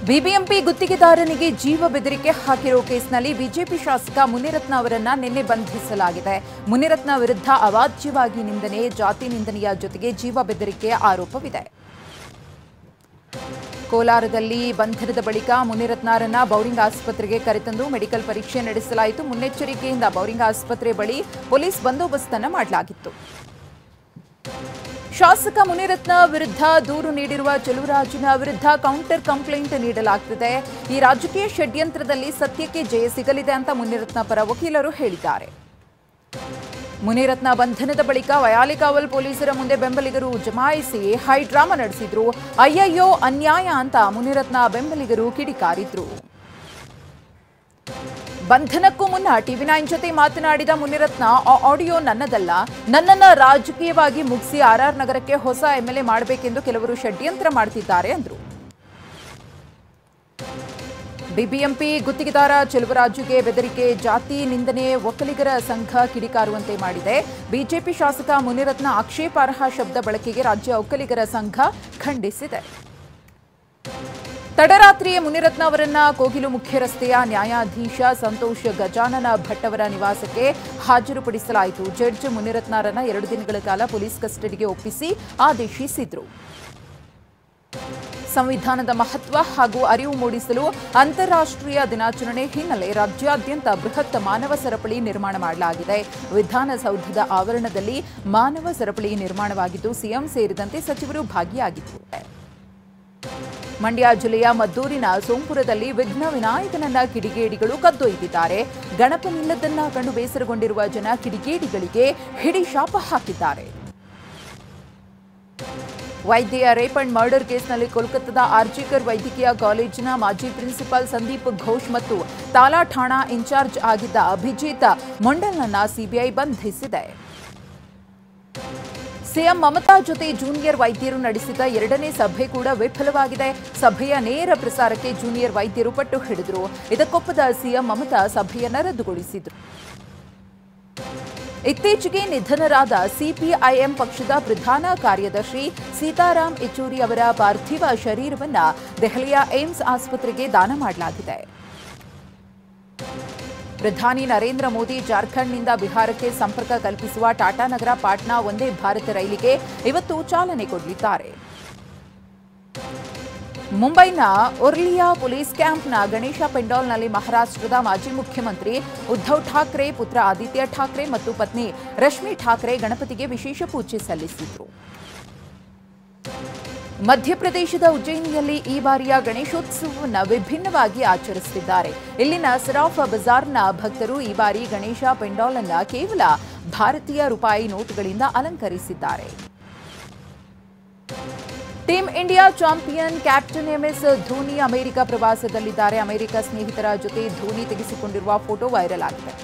BBMP ಗುತ್ತಿಗೆದಾರನಿಗೆ ಜೀವ ಬೆದರಿಕೆ ಹಾಕಿರೋ ಕೇಸ್ನಲ್ಲಿ ಬಿಜೆಪಿ ಶಾಸಕ ಮುನಿರತ್ನ ಅವರನ್ನ ನಿನ್ನೆ ಬಂಧಿಸಲಾಗಿದೆ. ಮುನಿರತ್ನ ವಿರುದ್ಧ ಅವಾಚ್ಯವಾಗಿ ನಿಂದನೆ, ಜಾತಿ ನಿಂದನೆಯ ಜೊತೆಗೆ ಜೀವ ಬೆದರಿಕೆಯ ಆರೋಪವಿದೆ. ಕೋಲಾರದಲ್ಲಿ ಬಂಧನದ ಬಳಿಕ ಮುನಿರತ್ನರನ್ನ ಬೌರಿಂಗ್ ಆಸ್ಪತ್ರೆಗೆ ಕರೆತಂದು ಮೆಡಿಕಲ್ ಪರೀಕ್ಷೆ ನಡೆಸಲಾಯಿತು. ಮುನ್ನೆಚ್ಚರಿಕೆಯಿಂದ ಬೌರಿಂಗ್ ಆಸ್ಪತ್ರೆ ಬಳಿ ಪೊಲೀಸ್ ಬಂದೋಬಸ್ತನ್ನು ಮಾಡಲಾಗಿತ್ತು. ಶಾಸಕ ಮುನಿರತ್ನ ವಿರುದ್ಧ ದೂರು ನೀಡಿರುವ ಚೆಲುವರಾಜನ ವಿರುದ್ಧ ಕೌಂಟರ್ ಕಂಪ್ಲೇಂಟ್ ನೀಡಲಾಗುತ್ತಿದೆ. ಈ ರಾಜಕೀಯ ಷಡ್ಯಂತ್ರದಲ್ಲಿ ಸತ್ಯಕ್ಕೆ ಜಯ ಸಿಗಲಿದೆ ಅಂತ ಮುನಿರತ್ನ ಪರ ವಕೀಲರು ಹೇಳಿದ್ದಾರೆ. ಮುನಿರತ್ನ ಬಂಧನದ ಬಳಿಕ ವಯಾಲಿಕಾವಲ್ ಪೊಲೀಸರ ಮುಂದೆ ಬೆಂಬಲಿಗರು ಜಮಾಯಿಸಿ ಹೈಡ್ರಾಮಾ ನಡೆಸಿದ್ರು. ಅಯ್ಯಯ್ಯೋ ಅನ್ಯಾಯ ಅಂತ ಮುನಿರತ್ನ ಬೆಂಬಲಿಗರು ಕಿಡಿಕಾರಿದ್ರು. ಬಂಧನಕ್ಕೂ ಮುನ್ನ ಟಿವಿ9 ಜೊತೆ ಮಾತನಾಡಿದ ಮುನಿರತ್ನ, ಆಡಿಯೋ ನನ್ನದಲ್ಲ, ನನ್ನನ್ನು ರಾಜಕೀಯವಾಗಿ ಮುಗಿಸಿ ಆರ್ಆರ್ ನಗರಕ್ಕೆ ಹೊಸ ಎಂಎಲ್ಎ ಮಾಡಬೇಕೆಂದು ಕೆಲವರು ಷಡ್ಯಂತ್ರ ಮಾಡುತ್ತಿದ್ದಾರೆ ಎಂದರು. ಬಿಬಿಎಂಪಿ ಗುತ್ತಿಗೆದಾರ ಚೆಲುವರಾಜುಗೆ ಬೆದರಿಕೆ, ಜಾತಿ ನಿಂದನೆ, ಒಕ್ಕಲಿಗರ ಸಂಘ ಕಿಡಿಕಾರುವಂತೆ ಮಾಡಿದೆ. ಬಿಜೆಪಿ ಶಾಸಕ ಮುನಿರತ್ನ ಆಕ್ಷೇಪಾರ್ಹ ಶಬ್ದ ಬಳಕೆಗೆ ರಾಜ್ಯ ಒಕ್ಕಲಿಗರ ಸಂಘ ಖಂಡಿಸಿದೆ. ತಡರಾತ್ರಿಯೇ ಮುನಿರತ್ನ ಅವರನ್ನ ಕೋಗಿಲು ಮುಖ್ಯ ರಸ್ತೆಯ ನ್ಯಾಯಾಧೀಶ ಸಂತೋಷ್ ಗಜಾನನ ಭಟ್ ಅವರ ನಿವಾಸಕ್ಕೆ ಹಾಜರುಪಡಿಸಲಾಯಿತು. ಜಡ್ಜ್ ಮುನಿರತ್ನರನ್ನ 2 ದಿನಗಳ ಕಾಲ ಪೊಲೀಸ್ ಕಸ್ಟಡಿಗೆ ಒಪ್ಪಿಸಿ ಆದೇಶಿಸಿದ್ರು. ಸಂವಿಧಾನದ ಮಹತ್ವ ಹಾಗೂ ಅರಿವು ಮೂಡಿಸಲು ಅಂತಾರಾಷ್ಟ್ರೀಯ ದಿನಾಚರಣೆ ಹಿನ್ನೆಲೆ ರಾಜ್ಯಾದ್ಯಂತ ಬೃಹತ್ ಮಾನವ ಸರಪಳಿ ನಿರ್ಮಾಣ ಮಾಡಲಾಗಿದೆ. ವಿಧಾನಸೌಧದ ಆವರಣದಲ್ಲಿ ಮಾನವ ಸರಪಳಿ ನಿರ್ಮಾಣವಾಗಿದ್ದು ಸಿಎಂ ಸೇರಿದಂತೆ ಸಚಿವರು ಭಾಗಿಯಾಗಿದ್ದಾರೆ. ಮಂಡ್ಯ ಜಿಲ್ಲೆಯ ಮದ್ದೂರಿನ ಸೋಂಪುರದಲ್ಲಿ ವಿಘ್ನ ವಿನಾಯಕನನ್ನ ಕಿಡಿಗೇಡಿಗಳು ಕದ್ದೊಯ್ದಿದ್ದಾರೆ. ಗಣಪನಿಲ್ಲದನ್ನ ಕಂಡು ಬೇಸರಗೊಂಡಿರುವ ಜನ ಕಿಡಿಗೇಡಿಗಳಿಗೆ ಹಿಡಿ ಶಾಪ ಹಾಕಿದ್ದಾರೆ. ವೈದ್ಯೆಯ ರೇಪ್ ಅಂಡ್ ಮರ್ಡರ್ ಕೇಸ್ನಲ್ಲಿ ಕೋಲ್ಕತ್ತಾದ ಆರ್ಜಿಕರ್ ವೈದ್ಯಕೀಯ ಕಾಲೇಜಿನ ಮಾಜಿ ಪ್ರಿನ್ಸಿಪಾಲ್ ಸಂದೀಪ್ ಘೋಷ್ ಮತ್ತು ತಾಲಾ ಠಾಣಾ ಇನ್ಚಾರ್ಜ್ ಆಗಿದ್ದ ಅಭಿಜಿತ್ ಮೊಂಡಲ್ನನ್ನ ಸಿಬಿಐ ಬಂಧಿಸಿದೆ. ಸಿಎಂ ಮಮತಾ ಜೊತೆ ಜೂನಿಯರ್ ವೈದ್ಯರು ನಡೆಸಿದ 2ನೇ ಸಭೆ ಕೂಡ ವಿಫಲವಾಗಿದೆ. ಸಭೆಯ ನೇರ ಪ್ರಸಾರಕ್ಕೆ ಜೂನಿಯರ್ ವೈದ್ಯರು ಪಟ್ಟು ಹಿಡಿದರು. ಇದಕ್ಕೊಪ್ಪದ ಸಿಎಂ ಮಮತಾ ಸಭೆಯನ್ನು ರದ್ದುಗೊಳಿಸಿದರು. ಇತ್ತೀಚೆಗೆ ನಿಧನರಾದ ಸಿಪಿಐಎಂ ಪಕ್ಷದ ಪ್ರಧಾನ ಕಾರ್ಯದರ್ಶಿ ಸೀತಾರಾಮ್ ಯೆಚೂರಿ ಅವರ ಪಾರ್ಥಿವ ಶರೀರವನ್ನು ದೆಹಲಿಯ ಏಮ್ಸ್ ಆಸ್ಪತ್ರೆಗೆ ದಾನ ಮಾಡಲಾಗಿದೆ. ಪ್ರಧಾನಿ ನರೇಂದ್ರ ಮೋದಿ ಜಾರ್ಖಂಡ್ನಿಂದ ಬಿಹಾರಕ್ಕೆ ಸಂಪರ್ಕ ಕಲ್ಪಿಸುವ ಟಾಟಾನಗರ ಪಾಟ್ನಾ ವಂದೇ ಭಾರತ್ ರೈಲಿಗೆ ಇವತ್ತು ಚಾಲನೆ ಕೊಡಲಿದ್ದಾರೆ. ಮುಂಬೈನ ಒರ್ಲಿಯಾ ಪೊಲೀಸ್ ಕ್ಯಾಂಪ್ನ ಗಣೇಶ ಪೆಂಡಾಲ್ನಲ್ಲಿ ಮಹಾರಾಷ್ಟ್ರದ ಮಾಜಿ ಮುಖ್ಯಮಂತ್ರಿ ಉದ್ಧವ್ ಠಾಕ್ರೆ, ಪುತ್ರ ಆದಿತ್ಯ ಠಾಕ್ರೆ ಮತ್ತು ಪತ್ನಿ ರಶ್ಮಿ ಠಾಕ್ರೆ ಗಣಪತಿಗೆ ವಿಶೇಷ ಪೂಜೆ ಸಲ್ಲಿಸಿದರು. ಮಧ್ಯಪ್ರದೇಶದ ಉಜ್ಜಯಿನಿಯಲ್ಲಿ ಈ ಬಾರಿಯ ಗಣೇಶೋತ್ಸವವನ್ನು ವಿಭಿನ್ನವಾಗಿ ಆಚರಿಸುತ್ತಿದ್ದಾರೆ. ಇಲ್ಲಿನ ಸರಾಫ್ ಬಜಾರ್ನ ಭಕ್ತರು ಈ ಬಾರಿ ಗಣೇಶ ಪೆಂಡಾಲ್ ಅನ್ನು ಕೇವಲ ಭಾರತೀಯ ರೂಪಾಯಿ ನೋಟುಗಳಿಂದ ಅಲಂಕರಿಸಿದ್ದಾರೆ. Team India champion captain MS Dhoni America ಪ್ರವಾಸದಲ್ಲಿದ್ದಾರೆ. ಅಮೆರಿಕ ಸ್ನೇಹಿತರ ಜೊತೆ ಧೋನಿ ತೆಗೆಸಿಕೊಂಡಿರುವ ಫೋಟೋ ವೈರಲ್ ಆಗಿದೆ.